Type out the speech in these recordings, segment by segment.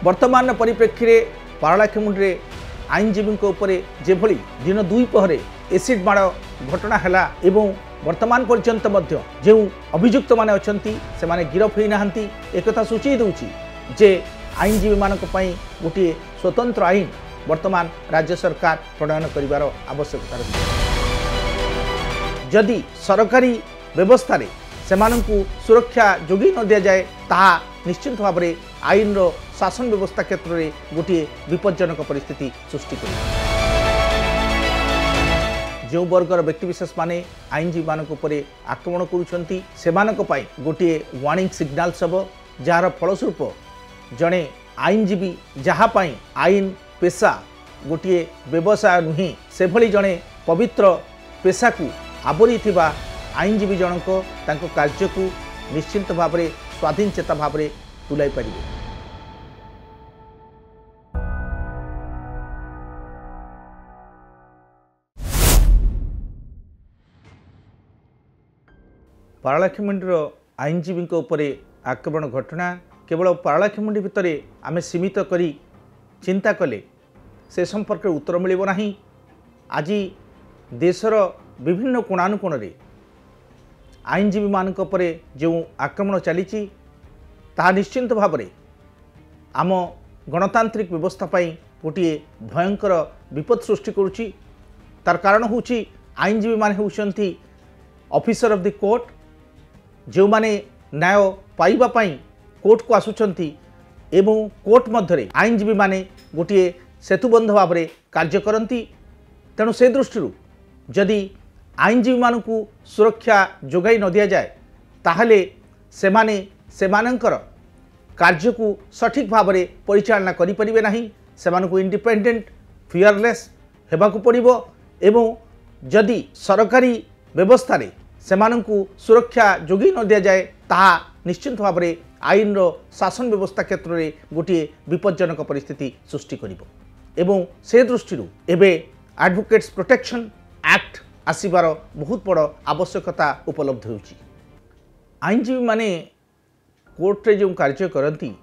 वर्तमान परिप्रेक्षी में पारलाखेमुंडी आईनजीवी जेभली दिन दुई पहरे एसिड माड़ घटना है एवं वर्तमान पर्यंत जो अभियुक्त माने अछंती से माने गिरफ होई नाहंती एक कथा सूची दूची जे आईनजीवी मानक पई गोटे स्वतंत्र आईन वर्तमान राज्य सरकार प्रणयन करिवार आवश्यकता रही। जदि सरकारी व्यवस्था रे सेमानंकु सुरक्षा जोगी न दिया जाए ताहा निश्चित भाव में आईन रो शासन व्यवस्था क्षेत्र में गोटे विपज्जनक परिस्थिति सृष्टि कर जो वर्गर व्यक्तिविशेष माने आईनजीवी मानक उपरे आक्रमण करुछंती सेमानक पई गोटे वार्निंग सिग्नाल सब जार फलस्वरूप जड़े आईनजीवी जहाँ पाई आईन पेशा गोटे व्यवसाय नुहे से भली जड़े पवित्र पेशा को आवरी थिबा आईनजीवी जनक तांको कार्य को निश्चिंत भाव में स्वाधीन चेता भाव में तुलाई पारिबे। पारलाखेमुंडीर आईनजीवी उपरे आक्रमण घटना केवल पारलाखेमुंडी भितर आमे सीमित करी चिंता कले से संपर्क उत्तर मिलिब नाही। आज देशर विभिन्न कोणानुकोण रे आईनजीवी मानक उपरे जो आक्रमण चली ताहा निश्चिंत भाव में आम गणतांत्रिक व्यवस्था पाई गोटे भयंकर विपद सृष्टि करुच्ची। तार कारण होची आईनजीवी माने होउछंती ऑफिसर ऑफ द कोर्ट जो माने न्याय पाइबा पाई कोर्ट को आसुछंती एवं कोर्ट मध्य आईनजीवी माने गोटे सेतुबंध भाव में कार्य करती। तेणु से दृष्टि जदि आईनजीवी मानकु सुरक्षा जोगाई न दिया जाए ताहले सेमाने सेमानंकर कार्य को सठिक भाव में परिचालना करि परिबे नाही। सेमानकु इंडिपेंडेंट फियरलेस हेबाकु पड़िबो एवं जदि सरकारी व्यवस्था रे सेमानंकु सुरक्षा जोगाई न दिया जाए ताहा निश्चित भाव में आईन रो शासन व्यवस्था क्षेत्र में गोटे विपज्जनक परिस्थिति सृष्टि करिबो एवं से दृष्टि एबे एडवोकेट्स प्रोटेक्शन एक्ट आसीबार बहुत बड़ आवश्यकता उपलब्ध होची। आईनजीवी माने कोर्ट रे जो कार्य करती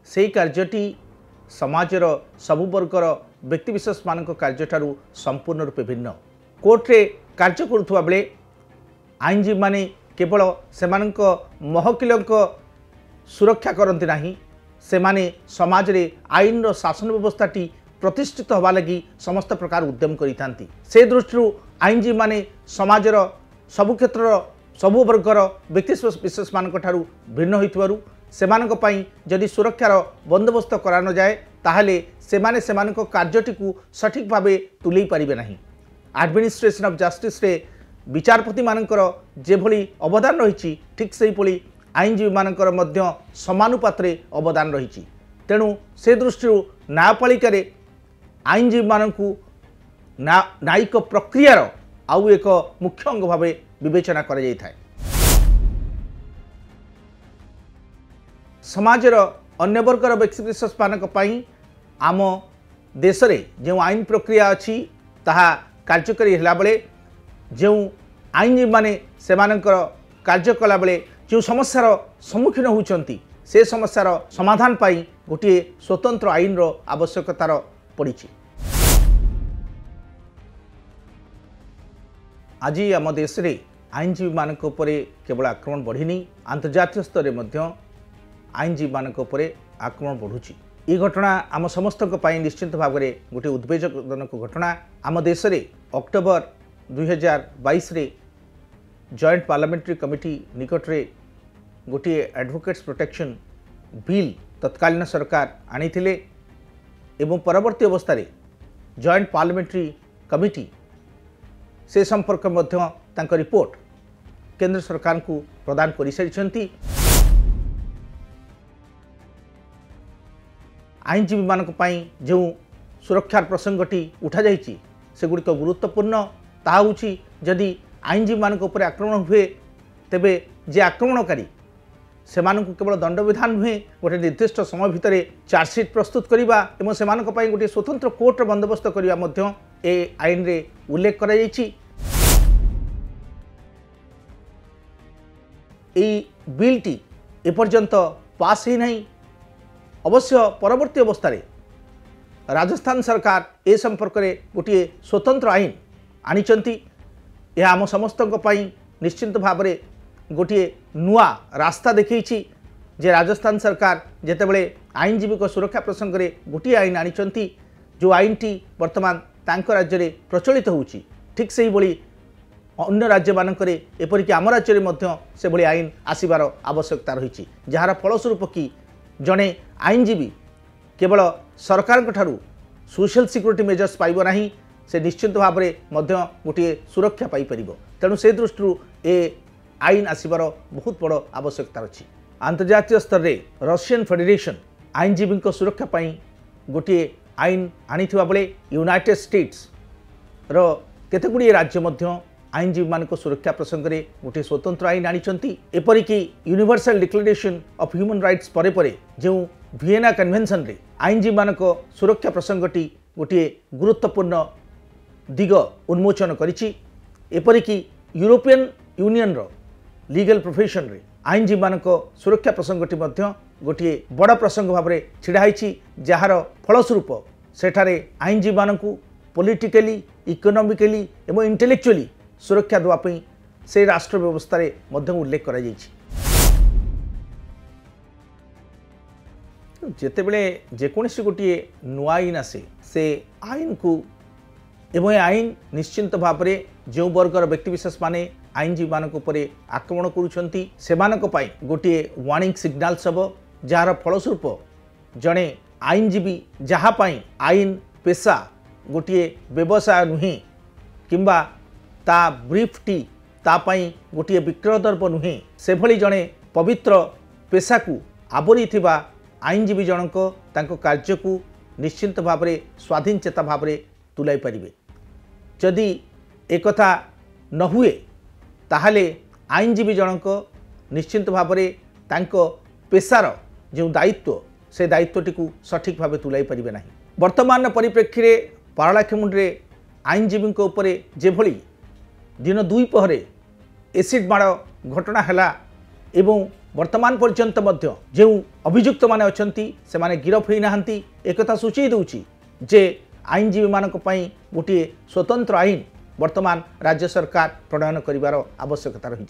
से कार्यटी समाजर सबु वर्गर व्यक्तिविशेष मानक कार्य ठारू संपूर्ण रूपे भिन्न। कोर्ट रे कार्य करुवा बेले आईनजीवी माने केवल सेमानक महकिलक सुरक्षा करती नाही, सेमाने समाज रे आईन रो शासन व्यवस्थाटी प्रतिष्ठित हवा लगी समस्त प्रकार उद्यम करिथांती। से दृष्टि आईनजीवी माने समाजर सबु क्षेत्र सबु वर्गर व्यक्तिविशेष मानक ठारू भिन्न होइतबारु सेमानक पई जदि सुरक्षार बंदोबस्त करा न जाए ताहले सेमाने सेमानक कार्यटी को सठिक भावे तुलई पारिबे नाही। एडमिनिस्ट्रेशन ऑफ जस्टिस रे विचारपति मानकर जेभली अवदान रही ठीक से ही आईनजीवी मानकर मध्य समानुपात्रे अवदान रही। तेणु से दृष्टि न्यायपालिका आईनजीवी मानकु न्यायिक प्रक्रियार आउ एक मुख्य अंग भाव विवेचना करा जाय थाए। समाजर अन्य वर्गर व्यक्तिविशेष मानक पई आम देश रे जो आईन प्रक्रिया अच्छी ताहा कार्यकारी होला बेले जो आईनजीवी माने सेमानकर कार्य कला बेले जो समस्यार सम्मुखीन होउछंती से समस्यार समाधान पाई गोटे स्वतंत्र आईन रो आवश्यकतार पड़ी। आज आम देश रे आईनजीवी मानक उपरे केवल आक्रमण बढ़िनी, अंतर्जातीय स्तर में आईनजीवी मानक उपरे आक्रमण बढ़ुची। ये घटना आम समस्त निश्चित भाव में गोटे उद्वेगजनक घटना। आम देश रे अक्टोबर 2022 रे जॉइंट पार्लियामेंट्री कमिटी निकट रे गोटे एडवोकेट्स प्रोटेक्शन बिल तत्कालीन सरकार आनीथिले एवं परवर्ती अवस्था रे जॉइंट पार्लियामेंट्री कमिटी से संपर्क मध्य तांको रिपोर्ट केंद्र सरकार को प्रदान कर सारी। आईनजीवी मानक पई जो सुरक्षार प्रसंगटी उठा जाइछि से गुड़िक गुरुत्वपूर्ण ताहा होछि जदि आईनजीवी मानक उपरे आक्रमण हुए तेबे जे आक्रमणकारी सेमानकु केवल दंड विधान नुहे गोटे निर्दिष्ट समय भितर चार्जसीट प्रस्तुत करवा एवं सेमानक पई गोटे स्वतंत्र कोर्ट बंदोबस्त करवा मध्य ए आईन रे उल्लेख करा जाइछि। बिलटी एपर्यंत पास ही नहीं अवश्य परवर्ती अवस्था राजस्थान सरकार ए संपर्क में गोटे स्वतंत्र आईन आनिचंती। यह आम समस्त निश्चिंत भाव में गोटे नुआ रास्ता देखी जे राजस्थान सरकार जितेबाला आईनजीवी सुरक्षा प्रसंग में गोटे आईन आनिचंती जो आईन टी वर्तमान तांको राज्य में प्रचलित होउची। ठीक से ही बोली अन्य राज्य मानक एपरिक आम राज्य में से भली आईन आसबार आवश्यकता रही जार फलस्वरूप कि जड़े आईनजीवी केवल सरकार ठारू सोशल सिक्योरिटी मेजर्स पाइब नहीं, से निश्चित भाव में गोटे सुरक्षा पाइपर। तेणु से दृष्टि ए आईन आसबार बहुत बड़ आवश्यकता अच्छी। अंतर्जातीय स्तर में रशियन फेडरेशन आईनजीवी सुरक्षा गोटे आईन आनी बेले यूनाइटेड स्टेट्स रो केतेगुड़ी राज्य आईनजीवी मान सुरक्षा प्रसंग में गोटे स्वतंत्र आईन आनिचंती। एपरिक universal declaration of human rights परे परे जो वियना कन्वेंशन रे आईनजीवी मान सुरक्षा प्रसंगटी गोटे गुरुत्वपूर्ण दिग उन्मोचन करिछि। एपरिक यूरोपियन यूनियन रो लीगल प्रोफेशन रे आईनजीवी मान सुरक्षा प्रसंगटी गोटे बड़ प्रसंग भाव में छिड़ाई जार फलस्वरूप सेठारे आईनजीवी मान पॉलिटिकली इकोनॉमिकली एवं इंटेलेक्चुअली सुरक्षा देवाई से राष्ट्र व्यवस्था उल्लेख कर जेतेबेले जेकोसी गोटे नुआ आईन आसे से आईन को एवं आईन निश्चिंत भाव में जो वर्गर व्यक्तिविशेष माने आईनजीवी मान आक्रमण करुँच से गोटे वार्निंग सिग्नाल सब जार फलस्वरूप जड़े आईनजीवी जहाँपाई आईन पेशा गोटे व्यवसाय नुहे किंबा ता ब्रीफ टी तापाई गोटे विक्रय द्रव्य नुहे से भली जड़े पवित्र पेशा को आवरी थिबा आईनजीवी जनक तांको कार्य को निश्चिंत भाव में स्वाधीन चेता भाव में तुलाई पारिबे। जदि एकथा न हुए ताहले आईनजीवी जनक निश्चिंत भाव में तांको पेशार जो दायित्व से दायित्वटी को सठिक भाव तुलाई पारिबे नहीं। वर्तमान परिप्रेक्षी में पारलाखेमुंडी आईनजीवी उपरे जेभली दिन दुई पहरे एसिड माड़ घटना हैला एवं वर्तमान पर्यंत जो अभियुक्त माने अछंती से माने गिरफ होई नाहंती एकथा सूची दूची जे आईनजीवी मानक पई गोटे स्वतंत्र आईन वर्तमान राज्य सरकार प्रणयन करिवार आवश्यकता रही।